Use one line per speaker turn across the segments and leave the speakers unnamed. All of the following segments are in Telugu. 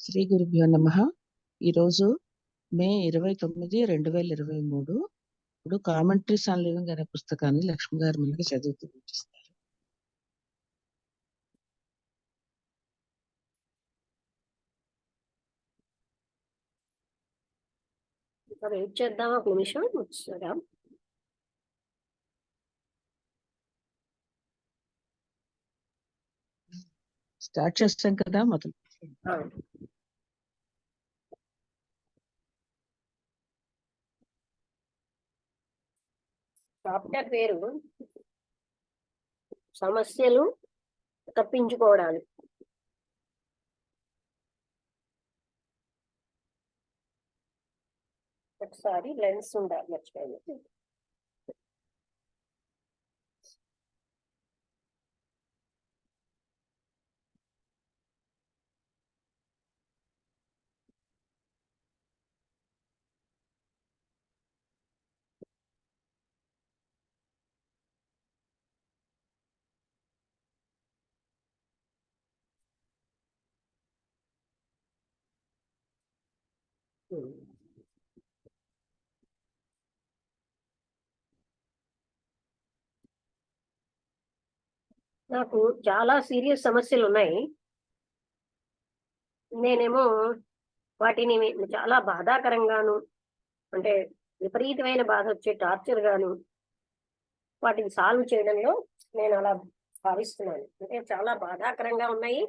శ్రీ గురుభ్యో నమః. ఈరోజు మే 29, 2023. ఇప్పుడు కామెంటరీస్ ఆన్ లివింగ్ అనే పుస్తకాన్ని లక్ష్మి గారు మనకి చదువుతూ చూపిస్తారు.
వెయిట్ చేద్దాం ఒక నిమిషం వచ్చారా.
స్టార్ట్ చేస్తాం కదా, మొదలు.
చాప్టర్ పేరు సమస్యలు తప్పించుకోవడాలు. ఒకసారి లెన్స్ ఉండాలి, మర్చిపోయింది. నాకు చాలా సీరియస్ సమస్యలు ఉన్నాయి. నేనేమో వాటిని చాలా బాధాకరంగాను, అంటే విపరీతమైన బాధ వచ్చే టార్చర్ గాను వాటిని సాల్వ్ చేయడంలో నేను అలా భావిస్తున్నాను. అంటే చాలా బాధాకరంగా ఉన్నాయి,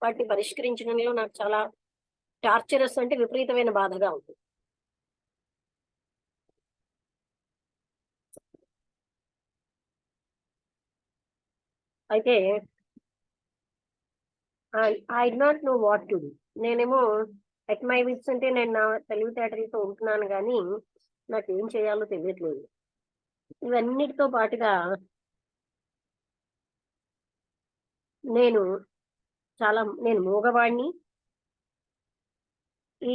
వాటిని పరిష్కరించడంలో నాకు చాలా టార్చరస్, అంటే విపరీతమైన బాధగా ఉంది. అయితే I not know what to do. నేనేమో ఎట్ మై విట్స్, అంటే నేను నా తెలివితేటలతో ఉంటున్నాను, కానీ నాకు ఏం చేయాలో తెలియట్లేదు. ఇవన్నిటితో పాటుగా నేను మూగవాడిని. ఈ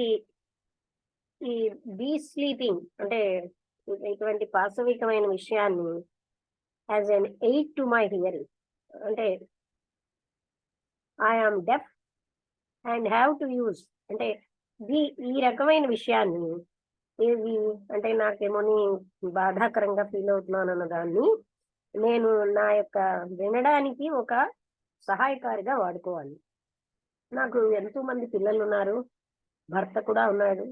ఈ బీ స్లీపింగ్, అంటే ఇటువంటి పాశవికమైన విషయాన్ని as an aid to my hearing, అంటే I am deaf and have to use, అంటే ఈ రకమైన విషయాన్ని ఏది అంటే నాకేమో బాధాకరంగా ఫీల్ అవుతున్నాను అన్న దాన్ని నేను నా యొక్క వినడానికి ఒక సహాయకారిగా వాడుకోవాలి. నాకు ఎంతో మంది పిల్లలు ఉన్నారు, భర్త కూడా ఉన్నాడు.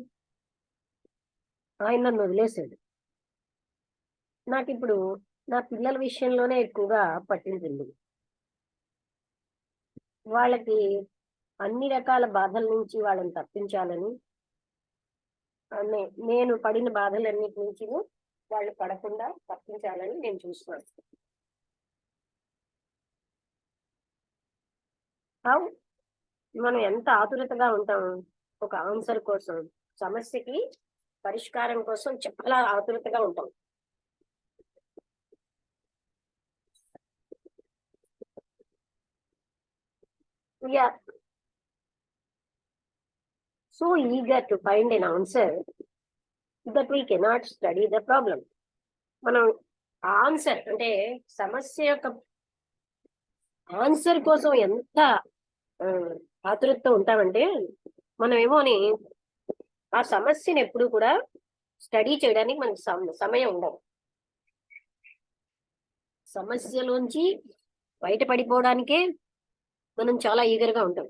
ఆయన నన్ను వదిలేశాడు. నాకు ఇప్పుడు నా పిల్లల విషయంలోనే ఎక్కువగా పట్టింది. వాళ్ళకి అన్ని రకాల బాధల నుంచి వాళ్ళని తప్పించాలని, నేను పడిన బాధలన్నిటి నుంచి వాళ్ళు పడకుండా తప్పించాలని నేను చూస్తున్నాను. మనం ఎంత ఆతురతగా ఉంటాం ఒక ఆన్సర్ కోసం, సమస్యకి పరిష్కారం కోసం చాలా ఆతురతగా ఉంటాం. We are so eager to find an answer that we cannot study the problem. మనం ఆన్సర్, అంటే సమస్య యొక్క ఆన్సర్ కోసం ఎంత ఆతురతతో ఉంటామంటే మనమేమోని ఆ సమస్యను ఎప్పుడు కూడా స్టడీ చేయడానికి మనకి సమయం ఉండదు. సమస్యలోంచి బయటపడిపోవడానికే మనం చాలా ఈగర్గా ఉంటాం.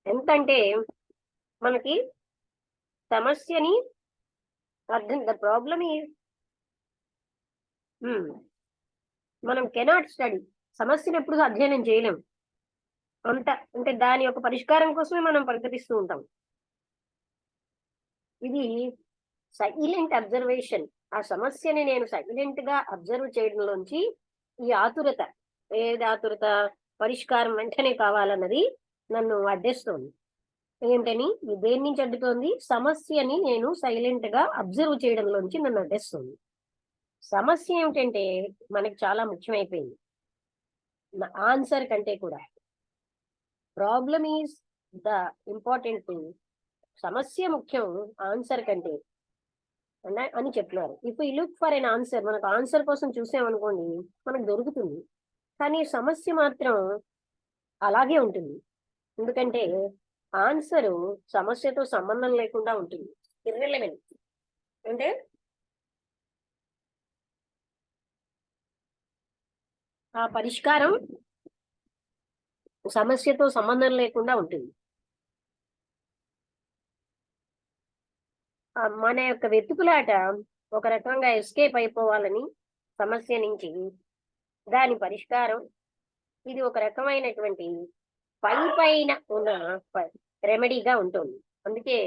ఎంతంటే మనకి సమస్యని ద ప్రాబ్లమ్ మనం కెనాట్ స్టడీ, సమస్యను ఎప్పుడు అధ్యయనం చేయలేం. అంటే దాని యొక్క పరిష్కారం కోసమే మనం పరితపిస్తూ ఉంటాం. ఇది సైలెంట్ అబ్జర్వేషన్. ఆ సమస్యని నేను సైలెంట్ గా అబ్జర్వ్ చేయడంలోంచి ఈ ఆతురత, ఏది ఆతురత, పరిష్కారం వెంటనే కావాలన్నది నన్ను అడ్డేస్తోంది. ఏంటని దేని నుంచి అడ్డుతోంది? సమస్యని నేను సైలెంట్ గా అబ్జర్వ్ చేయడంలోంచి నన్ను అడ్డేస్తుంది. సమస్య ఏమిటంటే మనకి చాలా ముఖ్యమైపోయింది, ఆన్సర్ కంటే కూడా. Problem is the important thing. సమస్య ముఖ్యం ఆన్సర్ కంటే అని చెప్తున్నారు. If you look for an answer, మనకు ఆన్సర్ కోసం చూసామనుకోండి మనకు దొరుకుతుంది, కానీ సమస్య మాత్రం అలాగే ఉంటుంది. ఎందుకంటే ఆన్సరు సమస్యతో సంబంధం లేకుండా ఉంటుంది, ఇర్రెలవెంట్. అంటే ఆ పరిష్కారం సమస్యతో సంబంధం లేకుండా ఉంటుంది. మన యొక్క వెతుకులాట ఒక రకంగా ఎస్కేప్ అయిపోవాలని సమస్య నుంచి, దాని పరిష్కారం ఇది ఒక రకమైనటువంటి పైన ఉన్న రెమెడీగా ఉంటుంది. అందుకే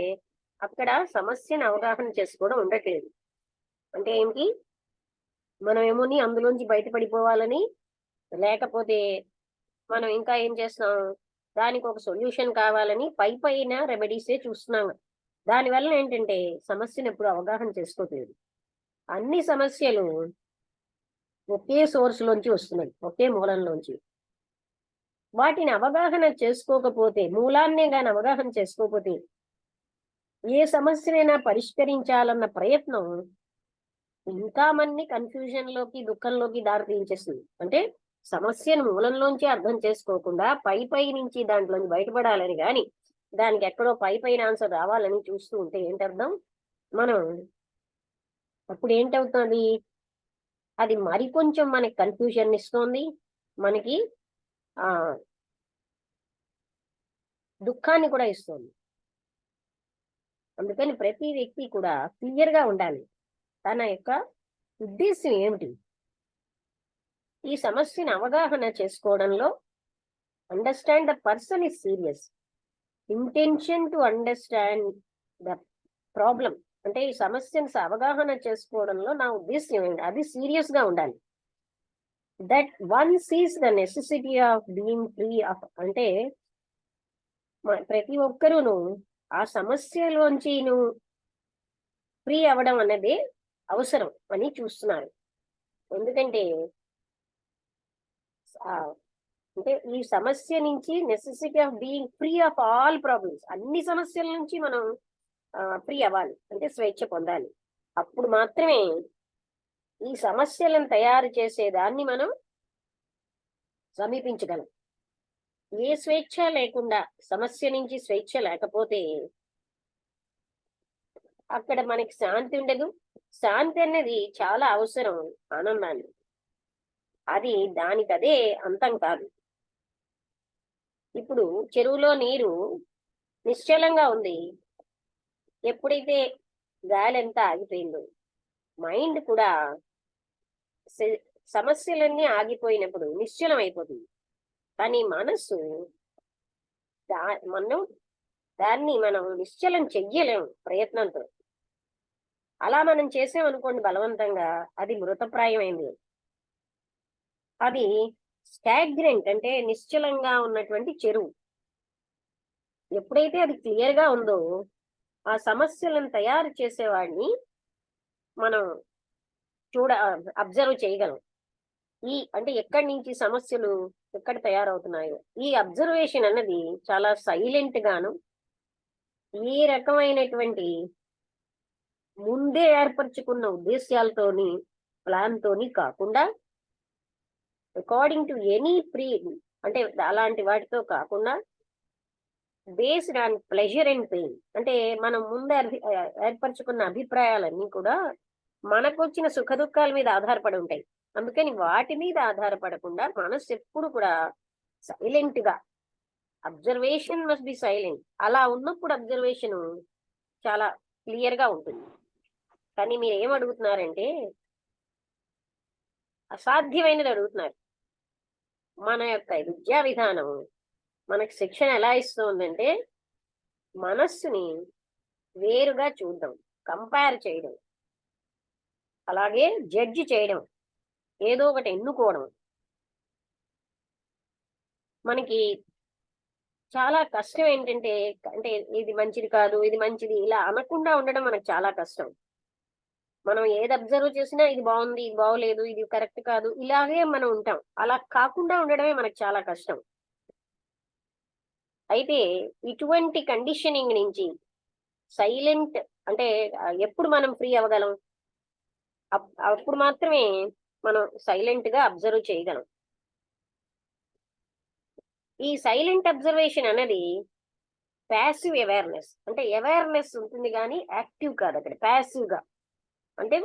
అక్కడ సమస్యను అవగాహన చేసుకోవడం ఉండట్లేదు. అంటే ఏమిటి, మనం ఏమోని అందులోంచి బయటపడిపోవాలని, లేకపోతే మనం ఇంకా ఏం చేస్తున్నాం, దానికి ఒక సొల్యూషన్ కావాలని పైన రెమెడీసే చూస్తున్నాం. దానివల్ల ఏంటంటే సమస్యను ఎప్పుడు అవగాహన చేసుకోవట్లేదు. అన్ని సమస్యలు ఒకే సోర్స్ లోంచి వస్తున్నాయి, ఒకే మూలంలోంచి. వాటిని అవగాహన చేసుకోకపోతే, మూలాన్నే గాని అవగాహన చేసుకోకపోతే ఏ సమస్యనైనా పరిష్కరించాలన్న ప్రయత్నం ఇంకా మన్ని కన్ఫ్యూజన్ లోకి, దుఃఖంలోకి దారితీయించేస్తుంది. అంటే సమస్యను మూలంలోంచి అర్థం చేసుకోకుండా పై నుంచి దాంట్లోంచి బయటపడాలని గాని, దానికి ఎక్కడో పైన ఆన్సర్ రావాలని చూస్తూ ఉంటే ఏంటర్థం, మనం అప్పుడు ఏంటవుతుంది, అది మరికొంచెం మనకి కన్ఫ్యూజన్ ఇస్తోంది, మనకి ఆ దుఃఖాన్ని కూడా ఇస్తుంది. అందుకని ప్రతి వ్యక్తి కూడా క్లియర్ గా ఉండాలి, తన యొక్క ఉద్దేశం ఏమిటి. ఈ సమస్యను అవగాహన చేసుకోవడంలో understand the person is serious, intention to understand the problem. అంటే ఈ సమస్యను అవగాహన చేసుకోవడంలో నా ఉద్దేశం ఏంటి, అది సీరియస్ గా ఉండాలి. That one sees the necessity of being free of, అంటే ప్రతి ఒక్కరూను ఆ సమస్యలోంచి నువ్వు ఫ్రీ అవ్వడం అన్నది అవసరం అని చూస్తున్నారు. ఎందుకంటే అంటే ఈ సమస్య నుంచి necessity of being free of all problems, అన్ని సమస్యల నుంచి మనం ఫ్రీ అవ్వాలి, అంటే స్వేచ్ఛ పొందాలి. అప్పుడు మాత్రమే ఈ సమస్యలను తయారు చేసేదాన్ని మనం సమీపించగలం. ఏ స్వేచ్ఛ లేకుండా, సమస్య నుంచి స్వేచ్ఛ లేకపోతే అక్కడ మనకి శాంతి ఉండదు. శాంతి అనేది చాలా అవసరం ఆనందాన్ని, అది దానికదే అంతం కాదు. ఇప్పుడు చెరువులో నీరు నిశ్చలంగా ఉంది, ఎప్పుడైతే గాలి అంతా ఆగిపోయిందో, మైండ్ కూడా సమస్యలన్నీ ఆగిపోయినప్పుడు నిశ్చలం అయిపోతుంది. కానీ మనస్సు మనం నిశ్చలం చెయ్యలేము ప్రయత్నంతో. అలా మనం చేసామనుకోండి బలవంతంగా, అది మృతప్రాయమైంది. అది స్టాగ్నెంట్, అంటే నిశ్చలంగా ఉన్నటువంటి చెరువు. ఎప్పుడైతే అది క్లియర్ గా ఉందో, ఆ సమస్యలను తయారు చేసేవాడిని మనం అబ్జర్వ్ చేయగలం. అంటే ఎక్కడి నుంచి సమస్యలు ఎక్కడ తయారవుతున్నాయో, ఈ అబ్జర్వేషన్ అన్నది చాలా సైలెంట్ గాను, ఏ రకమైనటువంటి ముందే ఏర్పరచుకున్న ఉద్దేశాలతోని, ప్లాన్ తోని కాకుండా, అకార్డింగ్ టు ఎనీ అంటే అలాంటి వాటితో కాకుండా, based on pleasure and pain. అంటే మనం ముందే ఏర్పరచుకున్న అభిప్రాయాలన్నీ కూడా మనకు వచ్చిన సుఖ దుఃఖాల మీద ఆధారపడి ఉంటాయి. అందుకని వాటి మీద ఆధారపడకుండా మనసు ఎప్పుడు కూడా సైలెంట్ గా, అబ్జర్వేషన్ మస్ట్ బి సైలెంట్. అలా ఉన్నప్పుడు అబ్జర్వేషన్ చాలా క్లియర్ గా ఉంటుంది. కానీ మీరు ఏం అడుగుతున్నారంటే అసాధ్యమైనది అడుగుతున్నారు. మన యొక్క విద్యా విధానం మనకు శిక్షణ ఎలా ఇస్తుందంటే, మనస్సుని వేరుగా చూడడం, కంపేర్ చేయడం, అలాగే జడ్జి చేయడం, ఏదో ఒకటి ఎన్నుకోవడం. మనకి చాలా కష్టం ఏంటంటే, అంటే ఇది మంచిది కాదు, ఇది మంచిది, ఇలా అనకుండా ఉండడం మనకు చాలా కష్టం. మనం ఏది అబ్జర్వ్ చేసినా ఇది బాగుంది, ఇది బాగోలేదు, ఇది కరెక్ట్ కాదు, ఇలాగే మనం ఉంటాం. అలా కాకుండా ఉండడమే మనకు చాలా కష్టం. అయితే ఇటువంటి కండిషనింగ్ నుంచి సైలెంట్, అంటే ఎప్పుడు మనం ఫ్రీ అవ్వగలం, అప్పుడు మాత్రమే మనం సైలెంట్ గా అబ్జర్వ్ చేయగలం. ఈ సైలెంట్ అబ్జర్వేషన్ అనేది ప్యాసివ్ అవేర్నెస్, అంటే అవేర్నెస్ ఉంటుంది కానీ యాక్టివ్ కాదు. అక్కడ ప్యాసివ్ గా అంటే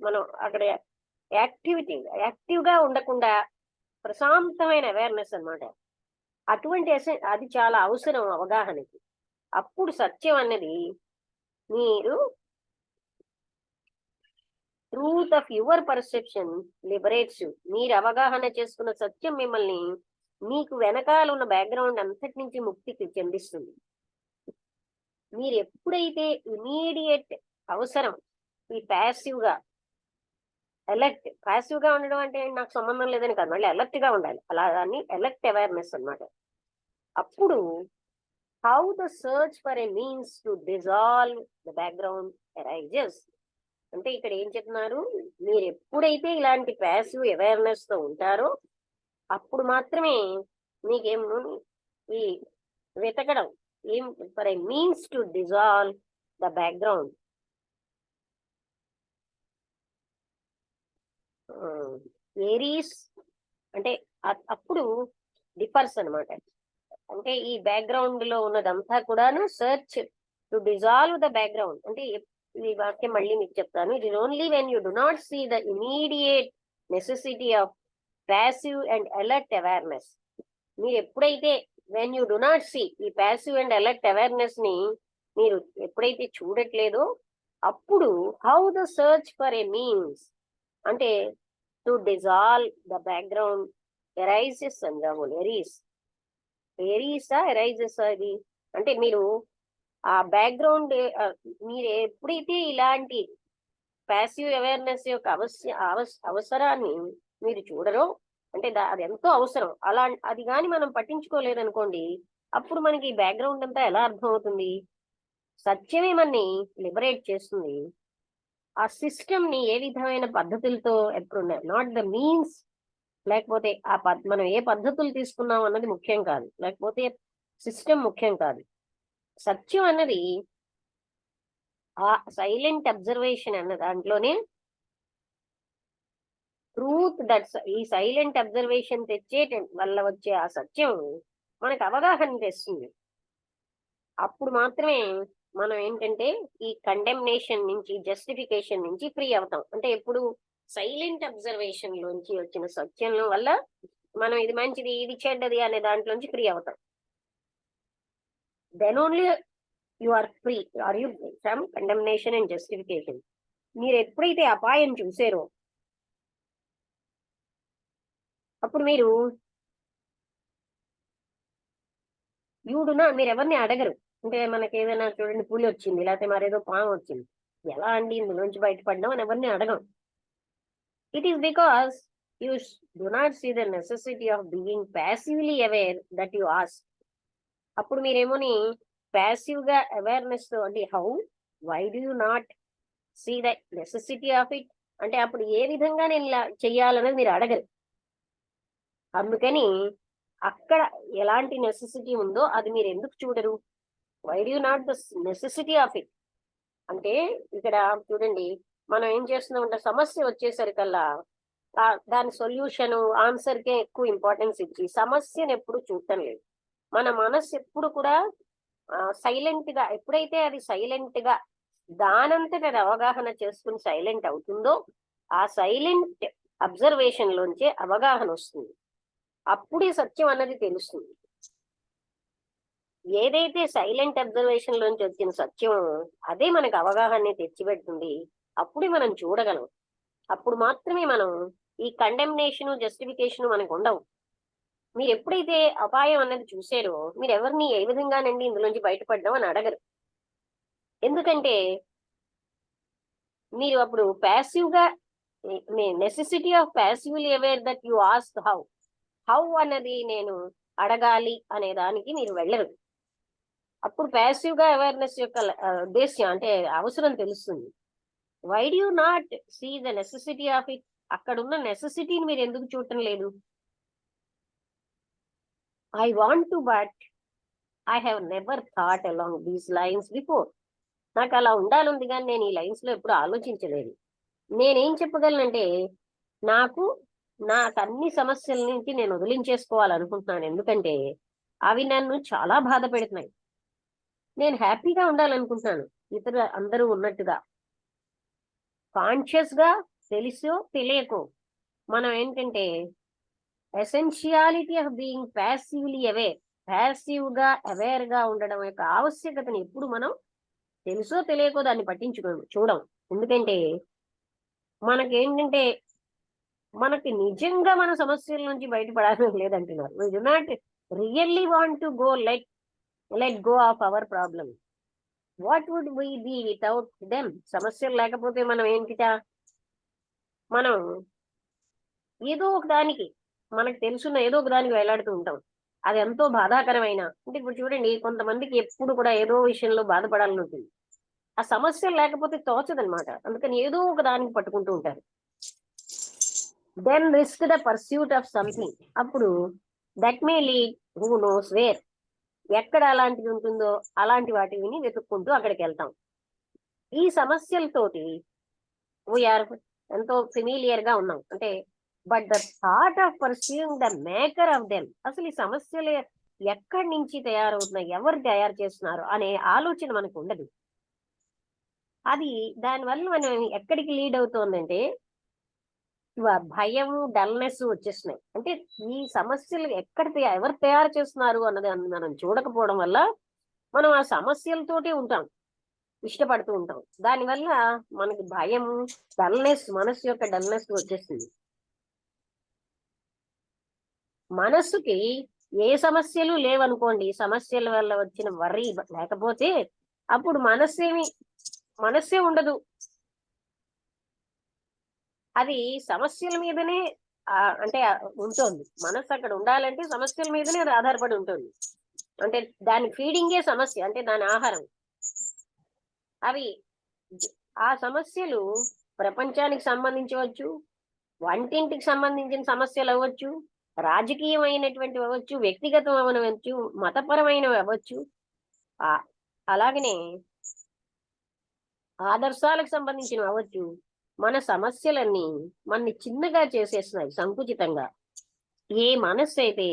మనం అక్కడ యాక్టివ్ గా ఉండకుండా ప్రశాంతమైన అవేర్నెస్ అన్నమాట. అటువంటి అది చాలా అవసరం అవగాహనకి. అప్పుడు సత్యం అన్నది మీరు truth of your perception liberates you. మీరు అవగాహన చేసుకున్న సత్యం మిమ్మల్ని మీకు వెనకాల ఉన్న బ్యాక్గ్రౌండ్ అంతటి నుంచి ముక్తికి చెందిస్తుంది. మీరు ఎప్పుడైతే ఇమీడియట్ అవసరం ఈ ప్యాసివ్ గా అలర్ట్, ప్యాసివ్ గా ఉండడం అంటే నాకు సంబంధం లేదని కాదు, మళ్ళీ అలర్ట్ గా ఉండాలి. అలా దాన్ని అలర్ట్ అవేర్నెస్ అన్నమాట. అప్పుడు how the search for a means to dissolve the background arises. అంటే ఇక్కడ ఏం చెప్తున్నారు, మీరు ఎప్పుడైతే ఇలాంటి ప్యాసివ్ అవేర్నెస్ తో ఉంటారో అప్పుడు మాత్రమే మీకేం ఈ వెతకడం ఏం for a means to dissolve the background. Aries అంటే అప్పుడు డిఫర్స్ అనమాట. అంటే ఈ బ్యాక్గ్రౌండ్ లో ఉన్నదంతా కూడాను search to dissolve the background. అంటే ఈ వాక్యం మళ్ళీ మీకు చెప్తాను. It is only when you do not see the immediate necessity of passive and alert awareness. మీరు ఎప్పుడైతే when you do not see ఈ ప్యాసివ్ అండ్ అలర్ట్ అవేర్నెస్ ని మీరు ఎప్పుడైతే చూడట్లేదో అప్పుడు how the search for a means అంటే to dissolve the background arises అందాము. ఎరీసా ఎరైజెస్ అది అంటే మీరు ఆ బ్యాక్గ్రౌండ్ మీరు ఎప్పుడైతే ఇలాంటి ప్యాసివ్ అవేర్నెస్ యొక్క అవసరాన్ని మీరు చూడరో, అంటే అది ఎంతో అవసరం, అలా అది కానీ మనం పట్టించుకోలేదనుకోండి అప్పుడు మనకి ఈ బ్యాక్గ్రౌండ్ అంతా ఎలా అర్థం అవుతుంది? సత్యమే మనని లిబరేట్ చేస్తుంది. ఆ సిస్టమ్ ని ఏ విధమైన పద్ధతులతో ఎప్పుడున్నాయి, నాట్ ద మీన్స్. లేకపోతే మనం ఏ పద్ధతులు తీసుకున్నాం అన్నది ముఖ్యం కాదు, లేకపోతే సిస్టమ్ ముఖ్యం కాదు. సత్యం అన్నది ఆ సైలెంట్ అబ్జర్వేషన్ అన్న దాంట్లోనే ట్రూత్ దట్స్ ఈ సైలెంట్ అబ్జర్వేషన్ తెచ్చే వల్ల వచ్చే ఆ సత్యం మనకు అవగాహన తెస్తుంది. అప్పుడు మాత్రమే మనం ఏంటంటే ఈ కండెమ్నేషన్ నుంచి జస్టిఫికేషన్ నుంచి ఫ్రీ అవుతాం. అంటే ఎప్పుడు సైలెంట్ అబ్జర్వేషన్ లోంచి వచ్చిన సత్యం వల్ల మనం ఇది మంచిది ఇది చెడ్డది అనే దాంట్లోంచి ఫ్రీ అవుతాం. Then only you are free are you from condemnation and justification. మీరు ఎప్పుడైతే అపాయం చూసారో అప్పుడు మీరు మీరు ఎవరిని అడగరు. అంటే మనకి ఏదైనా చూడండి పులి వచ్చింది లేకపోతే మరేదో పాము వచ్చింది, ఎలా అండి ఇందులోంచి బయటపడ్డాం అని ఎవరిని అడగం. It is because you do not see the necessity of being passively aware that you ask. అప్పుడు మీరేమోని ప్యాసివ్ గా అవేర్నెస్ తో అంటే why do you not see the necessity of it అంటే అప్పుడు ఏ విధంగా నేను ఇలా చెయ్యాలనేది మీరు అడగరు. అందుకని అక్కడ ఎలాంటి నెసెసిటీ ఉందో అది మీరు ఎందుకు చూడరు? Why do you not the necessity of it అంటే ఇక్కడ చూడండి, మనం ఏం చేస్తున్నామంటే సమస్య వచ్చేసరికల్లా దాని సొల్యూషన్ ఆన్సర్ కే ఎక్కువ ఇంపార్టెన్స్ ఇచ్చి సమస్యను ఎప్పుడు చూడటం లేదు. మన మనస్సు ఎప్పుడు కూడా సైలెంట్ గా ఎప్పుడైతే అది సైలెంట్ గా దానంతట అది అవగాహన చేసుకుని సైలెంట్ అవుతుందో ఆ సైలెంట్ అబ్జర్వేషన్ లోంచే అవగాహన వస్తుంది. అప్పుడే సత్యం అన్నది తెలుస్తుంది. ఏదైతే సైలెంట్ అబ్జర్వేషన్ లోంచి వచ్చిన సత్యం అదే మనకు అవగాహన తెచ్చిపెడుతుంది. అప్పుడే మనం చూడగలం. అప్పుడు మాత్రమే మనం ఈ కండెమ్నేషన్ జస్టిఫికేషన్ మనకు ఉండవు. మీరు ఎప్పుడైతే అపాయం అన్నది చూసారో మీరు ఎవరిని ఏ విధంగానండి ఇందులోంచి బయటపడ్డాం అని అడగరు. ఎందుకంటే మీరు అప్పుడు ప్యాసివ్ గా necessity of passively aware that you ask how అన్నది నేను అడగాలి అనే దానికి మీరు వెళ్ళరు. అప్పుడు ప్యాసివ్ గా అవేర్నెస్ యొక్క ఉద్దేశ్యం అంటే అవసరం తెలుస్తుంది. Why do you not see the necessity of it అక్కడ ఉన్న నెసెసిటీని మీరు ఎందుకు చూడటం లేదు? I want to but I have never thought along these lines before. నాకు అలా ఉండాలంది కానీ నేను ఈ లైన్స్ లో ఎప్పుడు ఆలోచించలేదు. నేనేం చెప్పగలనంటే నాకు నాకు అన్ని సమస్యల నుంచి నేను వదిలించేసుకోవాలనుకుంటున్నాను. ఎందుకంటే అవి నన్ను చాలా బాధ పెడుతున్నాయి. నేను హ్యాపీగా ఉండాలనుకుంటున్నాను ఇతర అందరూ ఉన్నట్టుగా. కాన్షియస్ గా తెలుసో తెలియకో మనం ఏంటంటే essentiality of being passively aware, passive గా అవేర్ గా ఉండడం యొక్క ఆవశ్యకతని ఎప్పుడు మనం తెలుసో తెలియకో దాన్ని చూడం. ఎందుకంటే మనకేంటంటే మనకి నిజంగా మన సమస్యల నుంచి బయటపడాలని లేదంటున్నారు. We do not really want to go let go of our problem. What would we be without them? సమస్యలు లేకపోతే మనం ఏంటిటా? మనం ఏదో ఒక దానికి, మనకు తెలుసున్న ఏదో ఒక దానికి వేలాడుతూ ఉంటాం. అది ఎంతో బాధాకరమైన, అంటే ఇప్పుడు చూడండి, కొంతమందికి ఎప్పుడు కూడా ఏదో విషయంలో బాధపడాలని ఉంటుంది. ఆ సమస్యలు లేకపోతే తోచదనమాట. అందుకని ఏదో ఒక దానికి పట్టుకుంటూ ఉంటారు. Then risk the pursuit of something. అప్పుడు that may lead who knows where. ఎక్కడ అలాంటిది ఉంటుందో అలాంటి వాటిని వెతుక్కుంటూ అక్కడికి వెళ్తాం. ఈ సమస్యలతోటి వీఆర్ ఎంతో ఫెమిలియర్ గా ఉన్నాం. అంటే but the thought of pursuing the maker of them, అసలు ఈ సమస్యలు ఎక్కడి నుంచి తయారవుతున్నాయి, ఎవరు తయారు చేస్తున్నారు అనే ఆలోచన మనకు ఉండదు. అది దానివల్ల మనం ఎక్కడికి లీడ్ అవుతోందంటే భయము, డల్నెస్ వచ్చేస్తున్నాయి. అంటే ఈ సమస్యలు ఎవరు తయారు చేస్తున్నారు అన్నది మనం చూడకపోవడం వల్ల మనం ఆ సమస్యలతోటి ఉంటాం, ఇష్టపడుతూ ఉంటాం. దానివల్ల మనకి భయం, డల్నెస్, మనస్సు యొక్క డల్నెస్ వచ్చేస్తుంది. మనస్సుకి ఏ సమస్యలు లేవనుకోండి, సమస్యల వల్ల వచ్చిన వర్రీ లేకపోతే అప్పుడు మనస్సే ఉండదు. అది సమస్యల మీదనే అంటే ఉంటుంది. మనస్సు అక్కడ ఉండాలంటే సమస్యల మీదనే అది ఆధారపడి ఉంటుంది. అంటే దాని ఫీడింగే సమస్య, అంటే దాని ఆహారం. అవి ఆ సమస్యలు ప్రపంచానికి సంబంధించవచ్చు, వంటింటికి సంబంధించిన సమస్యలు అవ్వచ్చు, రాజకీయమైనటువంటివి అవ్వచ్చు, వ్యక్తిగతం అవ్వచ్చు, మతపరమైనవి అవ్వచ్చు, అలాగనే ఆదర్శాలకు సంబంధించినవి అవ్వచ్చు. మన సమస్యలన్నీ మనని చిన్నగా చేసేస్తున్నాయి, సంకుచితంగా. ఏ మనస్సు అయితే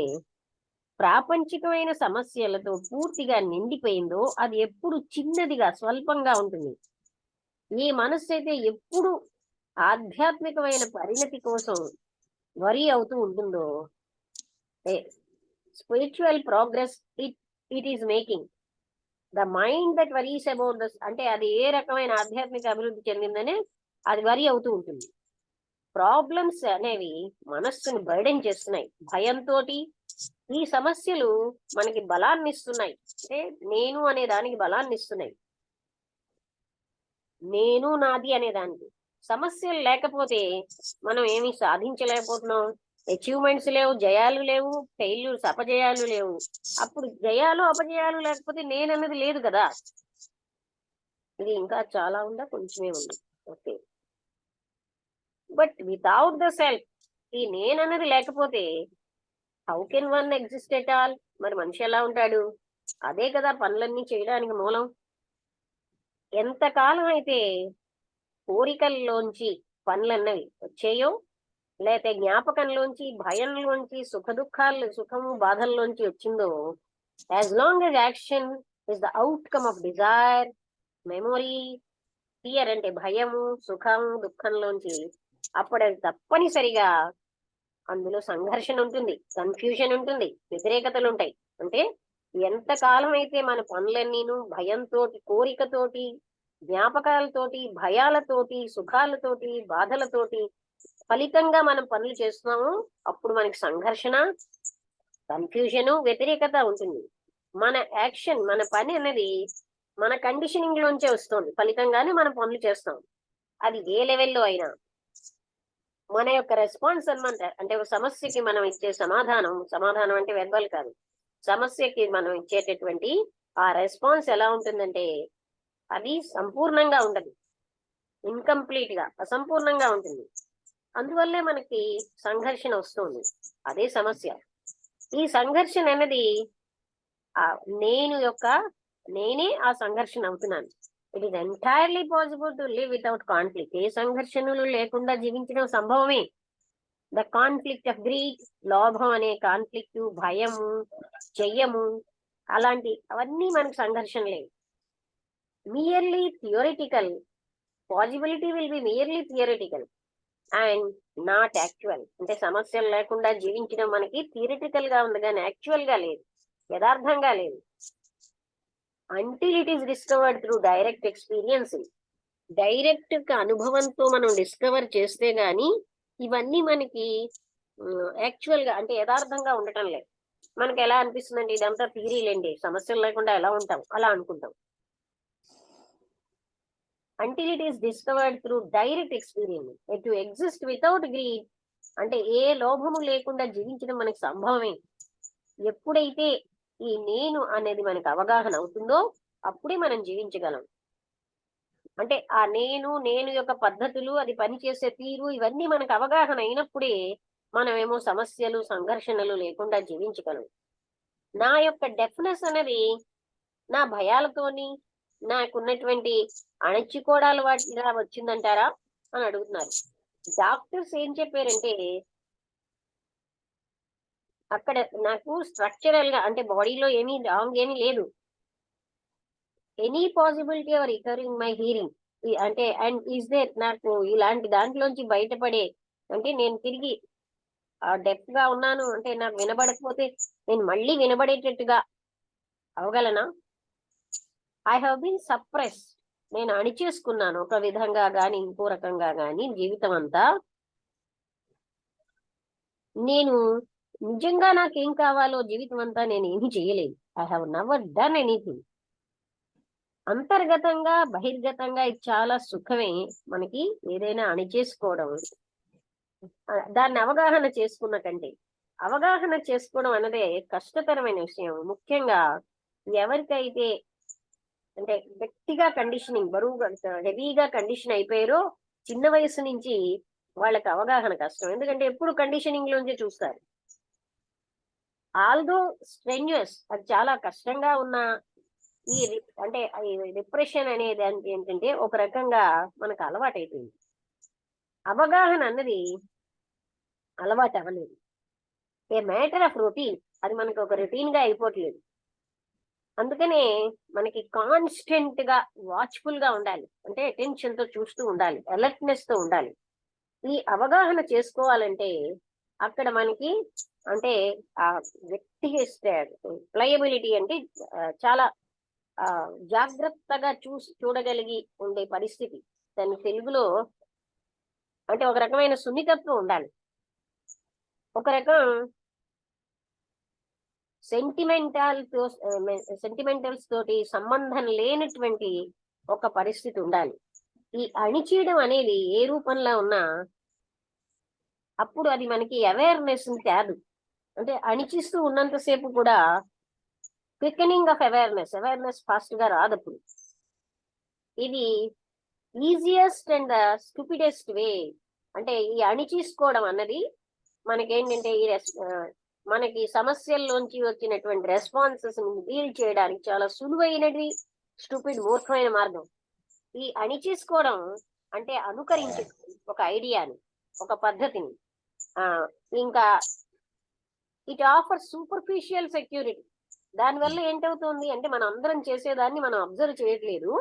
ప్రాపంచికమైన సమస్యలతో పూర్తిగా నిండిపోయిందో అది ఎప్పుడు చిన్నదిగా, స్వల్పంగా ఉంటుంది. ఈ మనస్సు అయితే ఎప్పుడు ఆధ్యాత్మికమైన పరిణతి కోసం వరి అవుతూ ఉంటుందో, spiritual progress it is making. The mind that worries about the, అంటే అది ఏ రకమైన ఆధ్యాత్మిక అభివృద్ధి చెందిందని అది వరి అవుతూ ఉంటుంది. ప్రాబ్లమ్స్ అనేవి మనస్సుని బర్డెన్ చేస్తున్నాయి భయంతో. ఈ సమస్యలు మనకి బలాన్ని ఇస్తున్నాయి, అంటే నేను అనే దానికి బలాన్ని ఇస్తున్నాయి. నేను, నాది అనే దానికి. సమస్యలు లేకపోతే మనం ఏమి సాధించలేకపోతున్నాం. అచీవ్మెంట్స్ లేవు, జయాలు లేవు, ఫెయిల్యూర్స్, అపజయాలు లేవు. అప్పుడు జయాలు అపజయాలు లేకపోతే నేనన్నది లేదు కదా. ఇది ఇంకా చాలా ఉందా, కొంచెమే ఉంది. Okay. But without the self, ఈ నేనన్నది లేకపోతే how can one exist at all? మరి మనిషి ఎలా ఉంటాడు? అదే కదా పనులన్నీ చేయడానికి మూలం. ఎంతకాలం అయితే కోరికల్లోంచి పనులన్నవి వచ్చాయో, లేకపోతే జ్ఞాపకంలోంచి, భయంలోంచి, సుఖము బాధల్లోంచి వచ్చిందో, as long as action is the outcome of desire, memory, fear అంటే భయము, సుఖము, దుఃఖంలోంచి, అప్పుడు అది తప్పనిసరిగా అందులో సంఘర్షణ ఉంటుంది, కన్ఫ్యూజన్ ఉంటుంది, వ్యతిరేకతలు ఉంటాయి. అంటే ఎంతకాలం అయితే మన పనులన్నీను భయంతో, కోరికతోటి, జ్ఞాపకాలతోటి, భయాలతోటి, సుఖాలతోటి, బాధలతోటి ఫలితంగా మనం పనులు చేస్తున్నాము, అప్పుడు మనకి సంఘర్షణ, కన్ఫ్యూజన్, వ్యతిరేకత ఉంటుంది. మన యాక్షన్, మన పని అనేది మన కండిషనింగ్ లోంచే వస్తుంది, ఫలితంగానే మనం పనులు చేస్తాం. అది ఏ లెవెల్లో అయినా. మన యొక్క రెస్పాన్స్ అనమాట, అంటే ఒక సమస్యకి మనం ఇచ్చే సమాధానం అంటే వెర్బల్ కాదు, సమస్యకి మనం ఇచ్చేటటువంటి ఆ రెస్పాన్స్ ఎలా ఉంటుందంటే అది సంపూర్ణంగా ఉండదు, ఇన్కంప్లీట్ గా, అసంపూర్ణంగా ఉంటుంది. అందువల్లే మనకి సంఘర్షణ వస్తుంది. అదే సమస్య. ఈ సంఘర్షణ అనేది నేనే ఆ సంఘర్షణ అవుతున్నాను. It is entirely possible to live without conflict. ఏ సంఘర్షణలు లేకుండా జీవించడం సంభవమే. ద కాన్ఫ్లిక్ట్ ఆఫ్ గ్రీడ్, లోభం అనే కాన్ఫ్లిక్ట్, భయము, చెయ్యము, అలాంటి అవన్నీ మనకు సంఘర్షణలే. Merely theoretical, possibility will be merely theoretical and not actual. అంటే సమస్యలు లేకుండా జీవించడం మనకి థియరిటికల్ గా ఉంది కానీ యాక్చువల్ గా లేదు, యథార్థంగా లేదు. Until it is discovered through direct experience, direct అనుభవంతో మనం డిస్కవర్ చేస్తే గాని ఇవన్నీ మనకి యాక్చువల్ గా అంటే యథార్థంగా ఉండటం లేదు. మనకి ఎలా అనిపిస్తుందండి, ఇదంతా థియరీలేండి, సమస్యలు లేకుండా ఎలా ఉంటాం అలా అనుకుంటాం. Until it is discovered through direct experience, to exist without greed, అంటే ఏ లోభము లేకుండా జీవించడం మనకి సంభవమే. ఎప్పుడైతే ఈ నేను అనేది మనకు అవగాహన అవుతుందో అప్పుడే మనం జీవించగలం. అంటే ఆ నేను యొక్క పద్ధతులు, అది పనిచేసే తీరు, ఇవన్నీ మనకు అవగాహన అయినప్పుడే మనమేమో సమస్యలు సంఘర్షణలు లేకుండా జీవించగలం. నా యొక్క డెఫ్నెస్ అనేది నా భయాలతోని నాకున్నటువంటి అణచుకోవడాలు వాటిగా వచ్చిందంటారా అని అడుగుతున్నారు. డాక్టర్స్ ఏం చెప్పారంటే అక్కడ నాకు స్ట్రక్చరల్ గా అంటే బాడీలో ఏమీ రాంగ్ ఏమీ లేదు, any possibility or recovering my hearing అంటే అండ్ ఈజ్ దేర్, నాకు ఇలాంటి దాంట్లోంచి బయటపడే అంటే నేను తిరిగి డెఫ్ గా ఉన్నాను అంటే నాకు వినబడకపోతే నేను మళ్ళీ వినబడేటట్టుగా అవగలనా? ఐ హావ్ బీన్ సప్రెస్, నేను అణిచేసుకున్నాను ఒక విధంగా గాని ఇంకో రకంగా గాని జీవితం అంతా. నేను నిజంగా నాకేం కావాలో జీవితం అంతా నేను ఏమీ చేయలేదు. I have never done anything. అంతర్గతంగా బహిర్గతంగా ఇది చాలా సుఖమే మనకి ఏదైనా అణిచేసుకోవడం. దాన్ని అవగాహన చేసుకున్న కంటే అవగాహన చేసుకోవడం అన్నదే కష్టతరమైన విషయం. ముఖ్యంగా ఎవరికైతే అంటే గట్టిగా కండిషనింగ్, బరువుగా హెవీగా కండిషన్ అయిపోయారో చిన్న వయసు నుంచి వాళ్ళకి అవగాహన కష్టం. ఎందుకంటే ఎప్పుడు కండిషనింగ్ లోంచి చూస్తారు. ఆల్దో స్ట్రెన్యూస్, అది చాలా కష్టంగా ఉన్న ఈ అంటే డిప్రెషన్ అనేది ఏంటంటే ఒక రకంగా మనకు అలవాటు అయిపోయింది. అవగాహన అన్నది అలవాటు అవ్వలేదు. ఏ మ్యాటర్ ఆఫ్ రొటీన్, అది మనకు ఒక రొటీన్ గా అయిపోవట్లేదు. అందుకనే మనకి కాన్స్టెంట్ గా వాచ్ఫుల్ గా ఉండాలి, అంటే అటెన్షన్ తో చూస్తూ ఉండాలి, అలర్ట్నెస్ తో ఉండాలి. ఈ అవగాహన చేసుకోవాలంటే అక్కడ మనకి అంటే ఆ వ్యక్తి ప్లయబిలిటీ అంటే చాలా జాగ్రత్తగా చూడగలిగి ఉండే పరిస్థితి, దాని తెలుగులో అంటే ఒక రకమైన సున్నితత్వం ఉండాలి. ఒక రకం సెంటిమెంటల్స్ తోటి సంబంధం లేనటువంటి ఒక పరిస్థితి ఉండాలి. ఈ అణిచేయడం అనేది ఏ రూపంలో ఉన్నా అప్పుడు అది మనకి అవేర్నెస్ కాదు. అంటే అణిచిస్తూ ఉన్నంతసేపు కూడా క్వికనింగ్ ఆఫ్ అవేర్నెస్ ఫాస్ట్ గా రాదప్పుడు. ఇది ఈజియెస్ట్ అండ్ స్టూపిడెస్ట్ వే. అంటే ఈ అణిచేసుకోవడం అన్నది మనకేంటంటే మనకి సమస్యల్లోంచి వచ్చినటువంటి రెస్పాన్సెస్ డీల్ చేయడానికి చాలా సులువైనది, స్టూపిడ్ మూర్ఖమైన మార్గం. ఈ అణిచేసుకోవడం అంటే అనుకరించే ఒక ఐడియాని, ఒక పద్ధతిని, ఇంకా ఇట్ ఆఫర్ సూపర్ఫిషియల్ సెక్యూరిటీ. దానివల్ల ఏంటవుతుంది అంటే మనం అందరం చేసేదాన్ని మనం అబ్జర్వ్ చేయట్లేదు.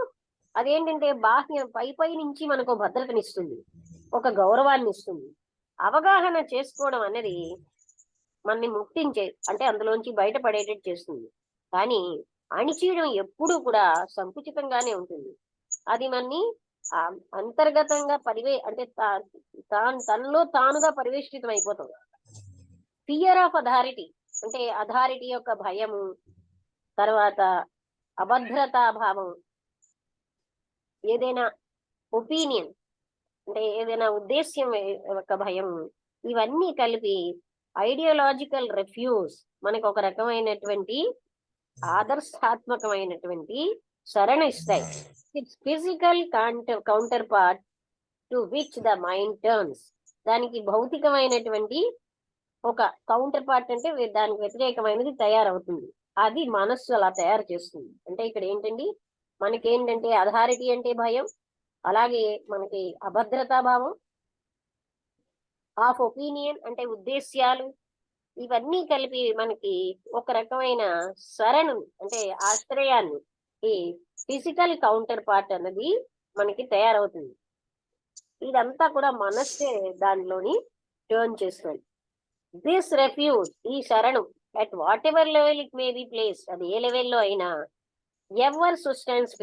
అదేంటంటే బాహ్య పై నుంచి మనకు భద్రతనిస్తుంది, ఒక గౌరవాన్ని ఇస్తుంది. అవగాహన చేసుకోవడం అనేది మనని ముక్తించే అంటే అందులోంచి బయటపడేటట్టు చేస్తుంది. కానీ అణిచేయడం ఎప్పుడూ కూడా సంకుచితంగానే ఉంటుంది. అది మనని అంతర్గతంగా అంటే తనలో తానుగా పరివేష్టితం అయిపోతుంది. ఫియర్ ఆఫ్ అథారిటీ అంటే అథారిటీ యొక్క భయము, తర్వాత అభద్రతా భావం, ఏదైనా ఒపీనియన్ అంటే ఏదైనా ఉద్దేశ్యం యొక్క భయం, ఇవన్నీ కలిపి ఐడియాలజికల్ రిఫ్యూజ్ మనకు ఒక రకమైనటువంటి ఆదర్శాత్మకమైనటువంటి శరణ ఇస్తాయి. It's physical counter part to which the mind turns. దానికి భౌతికమైనటువంటి ఒక కౌంటర్ పార్ట్ అంటే దానికి వ్యతిరేకమైనది తయారవుతుంది. అది మనస్సు అలా తయారు చేస్తుంది. అంటే ఇక్కడ ఏంటండి మనకేంటంటే అథారిటీ అంటే భయం, అలాగే మనకి అభద్రతా భావం, ఆఫ్ ఒపీనియన్ అంటే ఉద్దేశ్యాలు, ఇవన్నీ కలిపి మనకి ఒక రకమైన శరణు అంటే ఆశ్రయాన్ని, ఈ ఫిజికల్ కౌంటర్ పార్ట్ అన్నది మనకి తయారవుతుంది. ఇదంతా కూడా మనస్సే దానిలోని టర్న్ చేస్తుంది. దిస్ రెఫ్యూజ్, ఈ శరణు, at what ever level it may be place, అది ఏ లెవెల్లో అయినా, ఎవర్ సస్టెన్స్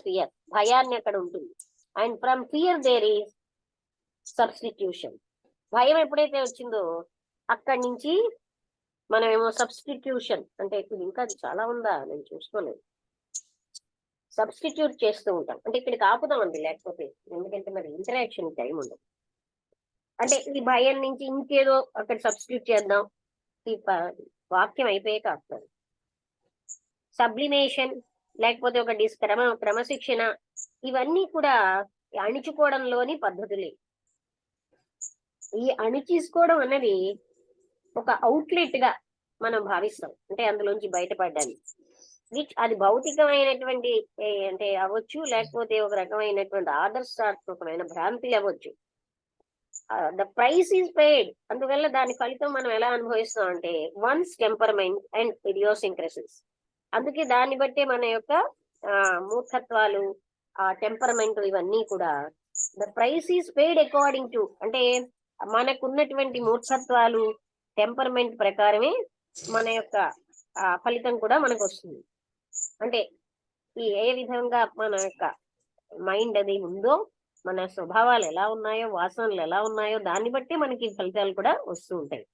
ఫియర్, భయాన్ని అక్కడ ఉంటుంది. And from fear there is substitution. భయం ఎప్పుడైతే వచ్చిందో అక్కడి నుంచి మనమేమో సబ్స్టిట్యూషన్ అంటే ఇప్పుడు ఇంకా అది చాలా ఉందా నేను చూసుకోలేదు, సబ్స్టిట్యూట్ చేస్తూ ఉంటాం. అంటే ఇక్కడికి ఆపుదామండి, లేకపోతే ఎందుకంటే మరి ఇంటరాక్షన్ టైం ఉండదు. అంటే ఈ భయం నుంచి ఇంకేదో అక్కడ సబ్స్టిట్యూట్ చేద్దాం, ఈ వాక్యం అయిపోయాక ఆపుతారు. సబ్లిమేషన్ లేకపోతే ఒక క్రమశిక్షణ, ఇవన్నీ కూడా అణిచుకోవడంలోని పద్ధతులే. ఈ అణిచేసుకోవడం అన్నది ఒక అవుట్లెట్ గా మనం భావిస్తాం, అంటే అందులోంచి బయటపడ్డానికి. అది భౌతికమైనటువంటి అంటే అవ్వచ్చు, లేకపోతే ఒక రకమైనటువంటి ఆదర్శాత్మకమైన భ్రాంతి అవ్వచ్చు. The price is paid. అందువల్ల దాని ఫలితం మనం ఎలా అనుభవిస్తాం అంటే వన్స్ టెంపర్మెంట్ అండ్ ఇడియోసింక్రసీస్. అందుకే దాన్ని బట్టే మన యొక్క మూర్ఖత్వాలు, ఆ టెంపర్మెంట్, ఇవన్నీ కూడా the price is paid according to, అంటే మనకున్నటువంటి మూర్ఖత్వాలు, టెంపర్మెంట్ ప్రకారమే మన యొక్క ఫలితం కూడా మనకు వస్తుంది. అంటే ఈ ఏ విధంగా మన యొక్క మైండ్ అది ఉందో, మన స్వభావాలు ఎలా ఉన్నాయో, వాసనలు ఎలా ఉన్నాయో, దాన్ని బట్టి మనకి ఫలితాలు కూడా వస్తూ ఉంటాయి.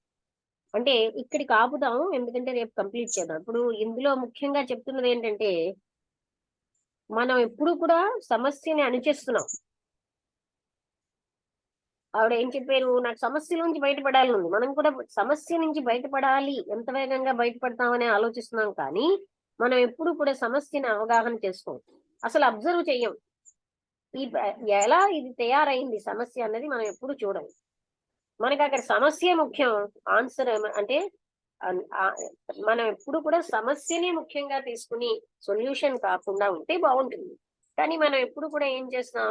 అంటే ఇక్కడికి ఆపుదాం, ఎందుకంటే రేపు కంప్లీట్ చేద్దాం. ఇప్పుడు ఇందులో ముఖ్యంగా చెప్తున్నది ఏంటంటే మనం ఎప్పుడు కూడా సమస్యని అణిచేస్తున్నాం. ఆవిడ ఏం చెప్పారు, నాకు సమస్య నుంచి బయటపడాలి ఉంది. మనం కూడా సమస్య నుంచి బయటపడాలి, ఎంత వేగంగా బయటపడతామని ఆలోచిస్తున్నాం, కానీ మనం ఎప్పుడు కూడా సమస్యని అవగాహన చేసుకోం, అసలు అబ్జర్వ్ చెయ్యం. ఈ ఎలా ఇది తయారైంది సమస్య అన్నది మనం ఎప్పుడు చూడం. మనకి అక్కడ సమస్య ముఖ్యం, ఆన్సర్ అంటే మనం ఎప్పుడు కూడా సమస్యనే ముఖ్యంగా తీసుకుని సొల్యూషన్ కాకుండా ఉంటే బాగుంటుంది. కానీ మనం ఎప్పుడు కూడా ఏం చేస్తాం,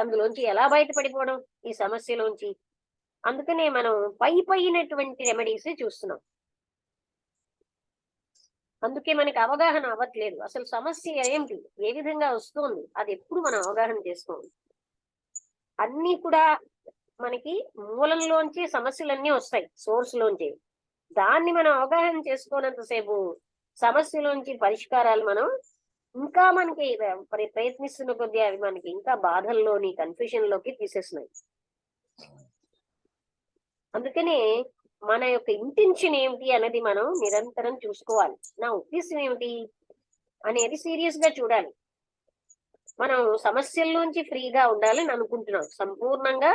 అందులోంచి ఎలా బయటపడిపోవడం ఈ సమస్యలోంచి, అందుకనే మనం పైనటువంటి రెమెడీస్ చూస్తున్నాం. అందుకే మనకి అవగాహన అవ్వట్లేదు, అసలు సమస్య ఏమిటి, ఏ విధంగా వస్తుంది, అది ఎప్పుడు మనం అవగాహన చేసుకోవాలి. అన్ని కూడా మనకి మూలంలోంచి సమస్యలన్నీ వస్తాయి, సోర్స్ లోంచి. దాన్ని మనం అవగాహన చేసుకోనంతసేపు సమస్యలోంచి పరిష్కారాలు మనం ఇంకా మనకి ప్రయత్నిస్తున్న కొద్దీ అవి మనకి ఇంకా బాధల్లోని, కన్ఫ్యూజన్ లోకి తీసేస్తున్నాయి. అందుకనే మన యొక్క ఇంటెన్షన్ ఏమిటి అనేది మనం నిరంతరం చూసుకోవాలి. నా ఉద్దేశం ఏమిటి అనేది సీరియస్ గా చూడాలి. మనం సమస్యల్లోంచి ఫ్రీగా ఉండాలని అనుకుంటున్నాం, సంపూర్ణంగా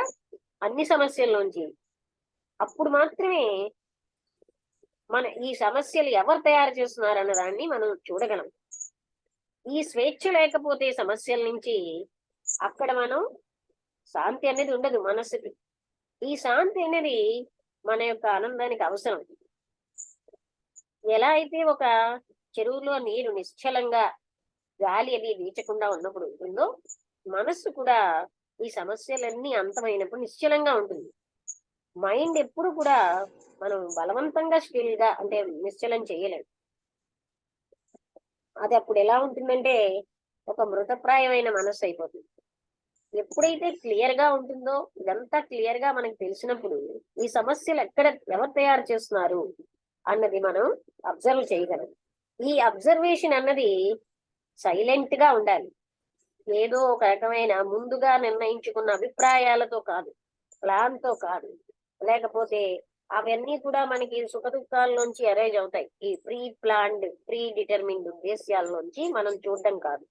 అన్ని సమస్యల్లోంచి. అప్పుడు మాత్రమే మన ఈ సమస్యలు ఎవరు తయారు చేస్తున్నారు అన్న దాన్ని మనం చూడగలం. ఈ స్వేచ్ఛ లేకపోతే సమస్యల నుంచి అక్కడ మనం శాంతి అనేది ఉండదు మనస్సుకి. ఈ శాంతి అనేది మన యొక్క ఆనందానికి అవసరం. ఎలా అయితే ఒక చెరువులో నీరు నిశ్చలంగా గాలి అది వీచకుండా ఉన్నప్పుడు ఉంటుందో, మనస్సు కూడా ఈ సమస్యలన్నీ అంతమైనప్పుడు నిశ్చలంగా ఉంటుంది. మైండ్ ఎప్పుడు కూడా మనం బలవంతంగా స్టిల్ గా అంటే నిశ్చలం చేయలేము. అది అప్పుడు ఎలా ఉంటుందంటే ఒక మృతప్రాయమైన మనస్సు అయిపోతుంది. ఎప్పుడైతే క్లియర్ గా ఉంటుందో, ఇదంతా క్లియర్ గా మనకు తెలిసినప్పుడు ఈ సమస్యలు ఎవరు తయారు చేస్తున్నారు అన్నది మనం అబ్జర్వ్ చేయగలం. ఈ అబ్జర్వేషన్ అన్నది సైలెంట్ గా ఉండాలి. ఏదో ఒక రకమైన ముందుగా నిర్ణయించుకున్న అభిప్రాయాలతో కాదు, ప్లాన్ తో కాదు, లేకపోతే అవన్నీ కూడా మనకి సుఖ దుఃఖాల్లోంచి అరైజ్ అవుతాయి. ఈ ప్రీ ప్లాన్డ్, ప్రీ డిటర్మిన్డ్ ఉద్దేశ్యాల్లోంచి మనం చూడడం కాదు.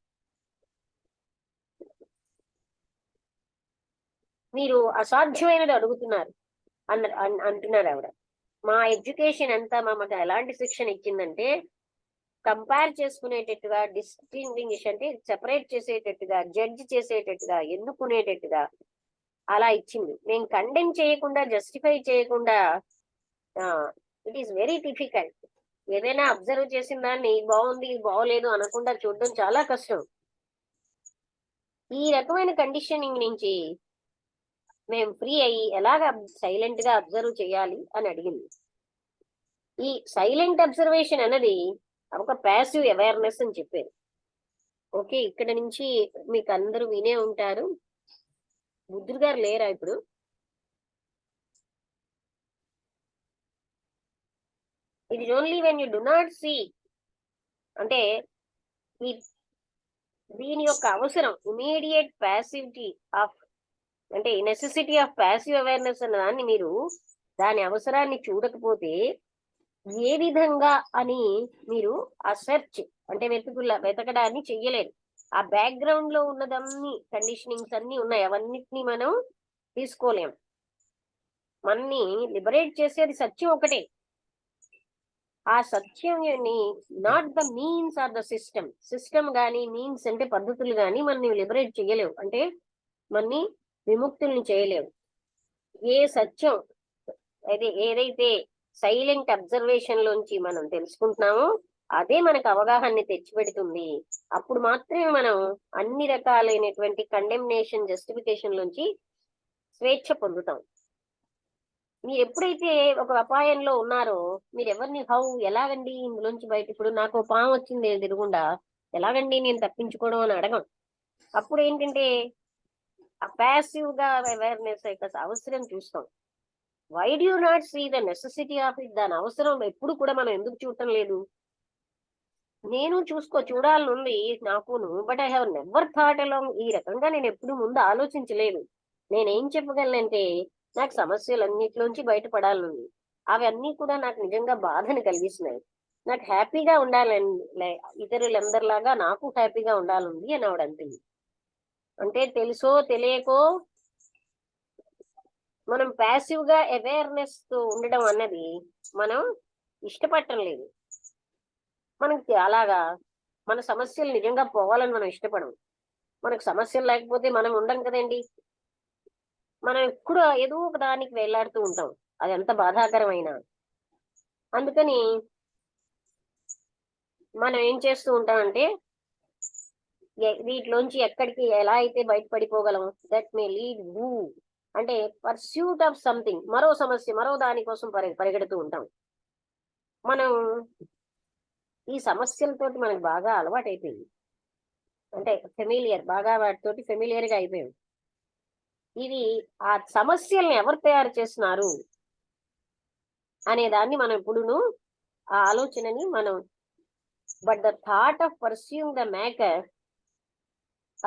మీరు అసాధ్యమైనది అడుగుతున్నారు అంటున్నారు ఆవిడ. మా ఎడ్యుకేషన్ అంతా మాకు ఎలాంటి శిక్షణ ఇచ్చిందంటే కంపేర్ చేసుకునేటట్టుగా, డిస్టింగ్విష్ అంటే సెపరేట్ చేసేటట్టుగా, జడ్జ్ చేసేటట్టుగా, ఎన్నుకునేటట్టుగా అలా ఇచ్చింది. మేము కండెమ్ చేయకుండా, జస్టిఫై చేయకుండా, ఇట్ ఈస్ వెరీ డిఫికల్ట్. ఏదైనా అబ్జర్వ్ చేసిన దాన్ని బాగుంది బాగోలేదు అనకుండా చూడడం చాలా కష్టం. ఈ రకమైన కండిషనింగ్ నుంచి మేము ఫ్రీ అయ్యి ఎలాగ సైలెంట్ గా అబ్జర్వ్ చేయాలి అని అడిగింది. ఈ సైలెంట్ అబ్జర్వేషన్ అనేది ఒక ప్యాసివ్ అవేర్నెస్ అని చెప్పారు. ఓకే, ఇక్కడ నుంచి మీకు అందరూ వినే ఉంటారు. బుద్ధుడు గారు లేరా ఇప్పుడు? It is only when you do not see, అంటే ఈ దీని యొక్క అవసరం ఇమీడియట్ ప్యాసివిటీ ఆఫ్, అంటే నెసెసిటీ ఆఫ్ ప్యాసివ్ అవేర్నెస్ అన్న దాన్ని మీరు దాని అవసరాన్ని చూడకపోతే ఏ విధంగా అని మీరు ఆ సెర్చ్ అంటే వెతకడాన్ని చెయ్యలేరు. ఆ బ్యాక్గ్రౌండ్ లో ఉన్నదన్ని కండిషనింగ్స్ అన్ని ఉన్నాయి, అవన్నిటిని మనం తీసుకోలేం. మనని లిబరేట్ చేసేది సత్యం ఒకటే. ఆ సత్యం not the means or the system. System గానీ మీన్స్ అంటే పద్ధతులు గానీ మనని లిబరేట్ చేయలేవు, అంటే మనని విముక్తుల్ని చేయలేవు. ఏ సత్యం ఏదైతే సైలెంట్ అబ్జర్వేషన్ లోంచి మనం తెలుసుకుంటున్నామో అదే మనకు అవగాహనని తెచ్చిపెడుతుంది. అప్పుడు మాత్రమే మనం అన్ని రకాలైనటువంటి కండెమ్నేషన్ జస్టిఫికేషన్ లోంచి స్వేచ్ఛ పొందుతాం. మీరు ఎప్పుడైతే ఒక అపాయంలో ఉన్నారో మీరు ఎవరిని ఎలాగండి ఇందులోంచి బయట, ఇప్పుడు నాకు పాము వచ్చింది ఎదురుగుండా, ఎలాగండి నేను తప్పించుకోవడం అని అడగం. అప్పుడు ఏంటంటే ఆ ప్యాసివ్ గా అవేర్నెస్ యొక్క అవసరం చూస్తాం. Why do you not see the necessity of it? దాని అవసరం ఎప్పుడు కూడా మనం ఎందుకు చూడటం లేదు? నేను చూడాలని ఉంది నాకును, but I have never thought along. ఈ రకంగా నేను ఎప్పుడు ముందు ఆలోచించలేదు. నేనేం చెప్పగలనంటే నాకు సమస్యలన్నిటిలోంచి బయటపడాలని, అవన్నీ కూడా నాకు నిజంగా బాధను కలిగిస్తున్నాయి. నాకు హ్యాపీగా ఉండాలని, ఇతరులందరిలాగా నాకు హ్యాపీగా ఉండాలంది అని ఆవిడ అంటుంది. అంటే తెలుసో తెలియకో మనం ప్యాసివ్ గా అవేర్నెస్ తో ఉండడం అన్నది మనం ఇష్టపడటం లేదు. మనకి అలాగా మన సమస్యలు నిజంగా పోవాలని మనం ఇష్టపడం. మనకు సమస్యలు లేకపోతే మనం ఉండం కదండి. మనం ఎప్పుడు ఏదో ఒక దానికి వేలాడుతూ ఉంటాం, అది ఎంత బాధాకరమైన. అందుకని మనం ఏం చేస్తూ ఉంటామంటే వీటిలోంచి ఎక్కడికి ఎలా అయితే బయటపడిపోగలం, దట్ మే లీడ్ యూ అంటే పర్స్యూట్ ఆఫ్ సంథింగ్, మరో సమస్య మరో దానికోసం పరిగెడుతూ ఉంటాం. మనం ఈ సమస్యలతోటి మనకు బాగా అలవాటు అయిపోయింది, అంటే బాగా వాటితోటి ఫెమిలియర్ గా అయిపోయాం. ఇది ఆ సమస్యల్ని ఎవరు తయారు చేస్తున్నారు అనే దాన్ని మనం ఎప్పుడును ఆ ఆలోచనని మనం, but the thought of pursuing the maker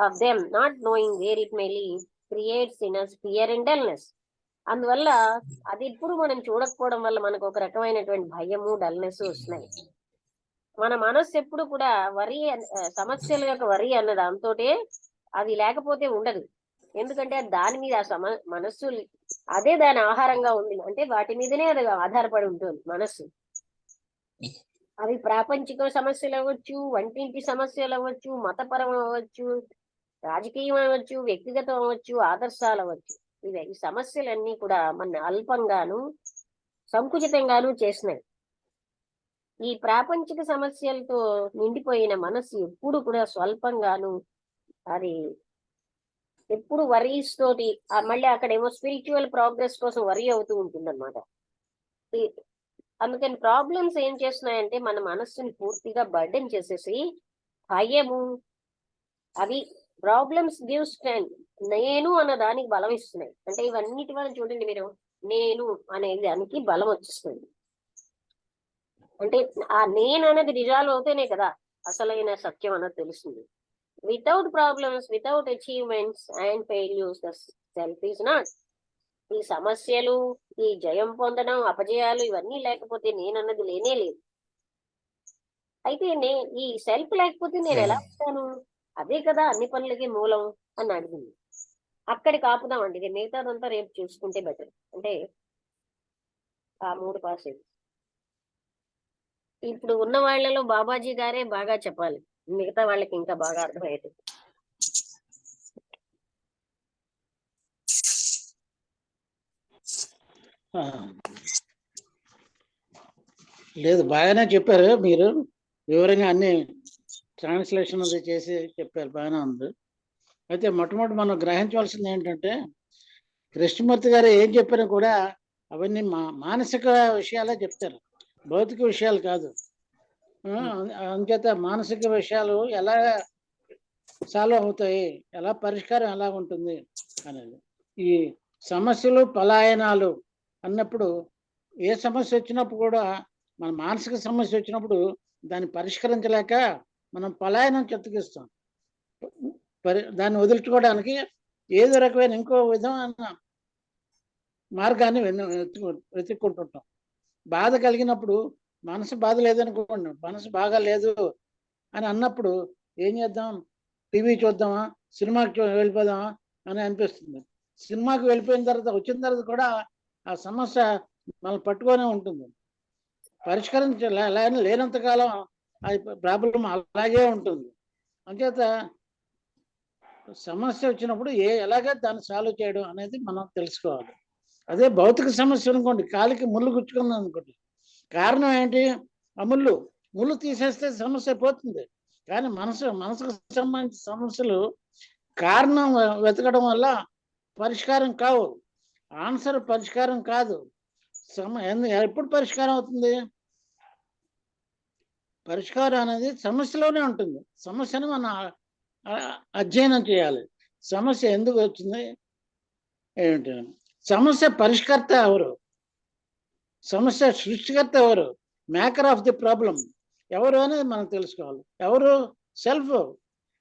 of them not knowing where it may lead creates in us fear and dullness. అందువల్ల అది ఇప్పుడు మనం చూడకపోవడం వల్ల మనకు ఒక రకమైనటువంటి భయము, డల్నెస్ వస్తున్నాయి. మన మనస్సు ఎప్పుడు కూడా సమస్యల యొక్క వరి అన్న దాంతో అది లేకపోతే ఉండదు. ఎందుకంటే దాని మీద మనస్సు అదే దాని ఆహారంగా ఉంది, అంటే వాటి మీదనే అది ఆధారపడి ఉంటుంది మనస్సు. అవి ప్రాపంచిక సమస్యలు అవ్వచ్చు, వంటింటి సమస్యలు అవ్వచ్చు, మతపరం అవ్వచ్చు, రాజకీయం అవ్వచ్చు, వ్యక్తిగతం అవ్వచ్చు, ఆదర్శాలు అవ్వచ్చు. ఈ సమస్యలన్నీ కూడా మన అల్పంగాను సంకుచితంగాను చేసినాయి. ఈ ప్రాపంచిక సమస్యలతో నిండిపోయిన మనస్సు ఎప్పుడు కూడా స్వల్పంగాను, అది ఎప్పుడు వరీస్ తోటి, మళ్ళీ అక్కడేమో స్పిరిచువల్ ప్రోగ్రెస్ కోసం వరీ అవుతూ ఉంటుంది అనమాట. అందుకని ప్రాబ్లమ్స్ ఏం చేస్తున్నాయంటే మన మనస్సుని పూర్తిగా బర్డెన్ చేసేసి భయము, అవి ప్రాబ్లమ్స్ గివ్ స్ట్రెంగ్త్, నేను అన్న దానికి బలం ఇస్తున్నాయి. అంటే ఇవన్నిటి వల్ల చూడండి మీరు, నేను అనే దానికి బలం వచ్చేస్తుంది. అంటే ఆ నేను అనేది డిజాల్వ్ అవుతేనే కదా అసలైన సత్యం అన్నది తెలుస్తుంది. Without problems, without achievements and failures the self is not. ఈ సమస్యలు, ఈ జయం పొందడం, అపజయాలు ఇవన్నీ లేకపోతే నేనన్నది లేనే లేదు. అయితే ఈ సెల్ఫ్ లేకపోతే నేను ఎలా ఉంటాను? అదే కదా అన్ని పనులకి మూలం అని అడిగింది. అక్కడికి ఆపుదామండి, ఇది మిగతాదంతా రేపు చూసుకుంటే బెటర్. అంటే ఆ 3 పాస్ ఇప్పుడు ఉన్న వాళ్ళలో బాబాజీ గారే బాగా చెప్పాలి, మిగతా వాళ్ళకి ఇంకా బాగా అర్థమయ్యేది.
లేదు, బాగానే చెప్పారు మీరు, వివరంగా అన్ని ట్రాన్స్లేషన్ అది చేసి చెప్పారు, బాగానే ఉంది. అయితే మొట్టమొదటి మనం గ్రహించవలసింది ఏంటంటే కృష్ణమూర్తి గారు ఏం చెప్పినా కూడా అవన్నీ మానసిక విషయాలే చెప్తారు, భౌతిక విషయాలు కాదు. అంచేత మానసిక విషయాలు ఎలా సాల్వ్ అవుతాయి, ఎలా పరిష్కారం ఎలా ఉంటుంది అనేది. ఈ సమస్యలు పలాయనాలు అన్నప్పుడు ఏ సమస్య వచ్చినప్పుడు కూడా, మన మానసిక సమస్య వచ్చినప్పుడు దాన్ని పరిష్కరించలేక మనం పలాయనం చెత్తకిస్తాం. దాన్ని వదులుకోవడానికి ఏదో రకమైన ఇంకో విధమైన మార్గాన్ని వెతుక్కుంటుంటాం. బాధ కలిగినప్పుడు, మనసు బాధ లేదనుకోండి, మనసు బాగా లేదు అని అన్నప్పుడు ఏం చేద్దాం, టీవీ చూద్దామా, సినిమాకి వెళ్ళిపోదామా అని అనిపిస్తుంది. సినిమాకి వెళ్ళిపోయిన తర్వాత వచ్చిన తర్వాత కూడా ఆ సమస్య మనం పట్టుకొనే ఉంటుంది. పరిష్కరించాలి లేనంతకాలం అది ప్రాబ్లం అలాగే ఉంటుంది. అంచేత సమస్య వచ్చినప్పుడు ఎలాగ దాన్ని సాల్వ్ చేయడం అనేది మనం తెలుసుకోవాలి. అదే భౌతిక సమస్య అనుకోండి, కాలికి ముళ్ళు గుచ్చుకున్నాం అనుకోండి, కారణం ఏంటి? ఆ ముళ్ళు తీసేస్తే సమస్య పోతుంది. కానీ మనసుకు సంబంధించిన సమస్యలు కారణం వెతకడం వల్ల పరిష్కారం కావు, ఆన్సర్ పరిష్కారం కాదు. ఎప్పుడు పరిష్కారం అవుతుంది? పరిష్కారం అనేది సమస్యలోనే ఉంటుంది. సమస్యను మనం అధ్యయనం చేయాలి. సమస్య ఎందుకు వచ్చింది ఏమిటి, సమస్య పరిష్కర్త ఎవరు, సమస్య సృష్టికర్త ఎవరు, మేకర్ ఆఫ్ ది ప్రాబ్లం ఎవరు అనేది మనం తెలుసుకోవాలి. ఎవరు? సెల్ఫ్.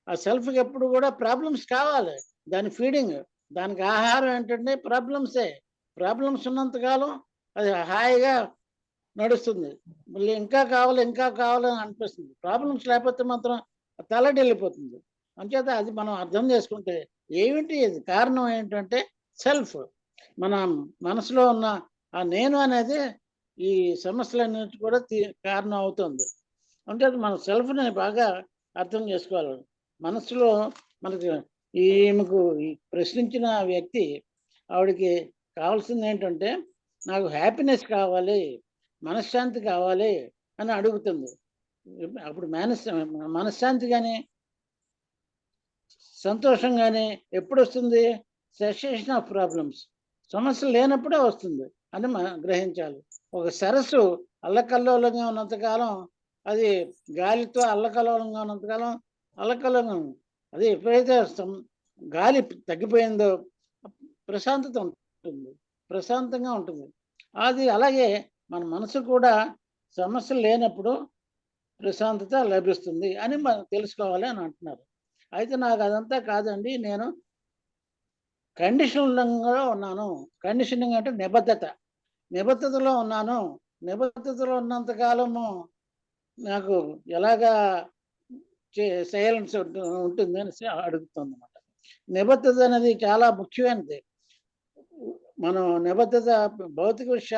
ఆ సెల్ఫ్కి ఎప్పుడు కూడా ప్రాబ్లమ్స్ కావాలి, దాని ఫీడింగ్, దానికి ఆహారం ఏంటంటే ప్రాబ్లమ్సే. ప్రాబ్లమ్స్ ఉన్నంతకాలం అది హాయిగా నడుస్తుంది. మళ్ళీ ఇంకా కావాలని అనిపిస్తుంది. ప్రాబ్లమ్స్ లేకపోతే మాత్రం తలడెళ్ళిపోతుంది. అంచేత అది మనం అర్థం చేసుకుంటే ఏమిటి ఇది కారణం ఏంటంటే సెల్ఫ్. మన మనసులో ఉన్న ఆ నేను అనేది ఈ సమస్యలన్నిటి కూడా కారణం అవుతుంది. అంటే మన సెల్ఫ్ని బాగా అర్థం చేసుకోవాలి. మనసులో మనకి ఈమెకు ప్రశ్నించిన వ్యక్తి, ఆవిడకి కావాల్సింది ఏంటంటే నాకు హ్యాపీనెస్ కావాలి, మనశ్శాంతి కావాలి అని అడుగుతుంది. అప్పుడు మనశ్శాంతి కానీ సంతోషం కానీ ఎప్పుడు వస్తుంది? సెసేషన్ ఆఫ్ ప్రాబ్లమ్స్, సమస్యలు లేనప్పుడే వస్తుంది అని మనం గ్రహించాలి. ఒక సరస్సు అల్లకల్లోలంగా ఉన్నంతకాలం అది గాలితో అల్లకల్లోలంగా ఉన్నంతకాలం అల్లకల్లోలంగా, అది ఎప్పుడైతే గాలి తగ్గిపోయిందో ప్రశాంతత ఉంటుంది, ప్రశాంతంగా ఉంటుంది. అది అలాగే మన మనసు కూడా సమస్యలు లేనప్పుడు ప్రశాంతత లభిస్తుంది అని మనం తెలుసుకోవాలి అని అంటున్నారు. అయితే నాకు అదంతా కాదండి, నేను కండిషన్లో ఉన్నాను. కండిషనింగ్ అంటే నిబద్ధతలో ఉన్నాను. నిబద్ధతలో ఉన్నంతకాలము నాకు ఎలాగా సైలెన్స్ ఉంటుంది అని అడుగుతుంది అన్నమాట. నిబద్ధత అనేది చాలా ముఖ్యమైనది. మనం నిబద్ధత భౌతిక విషయాలు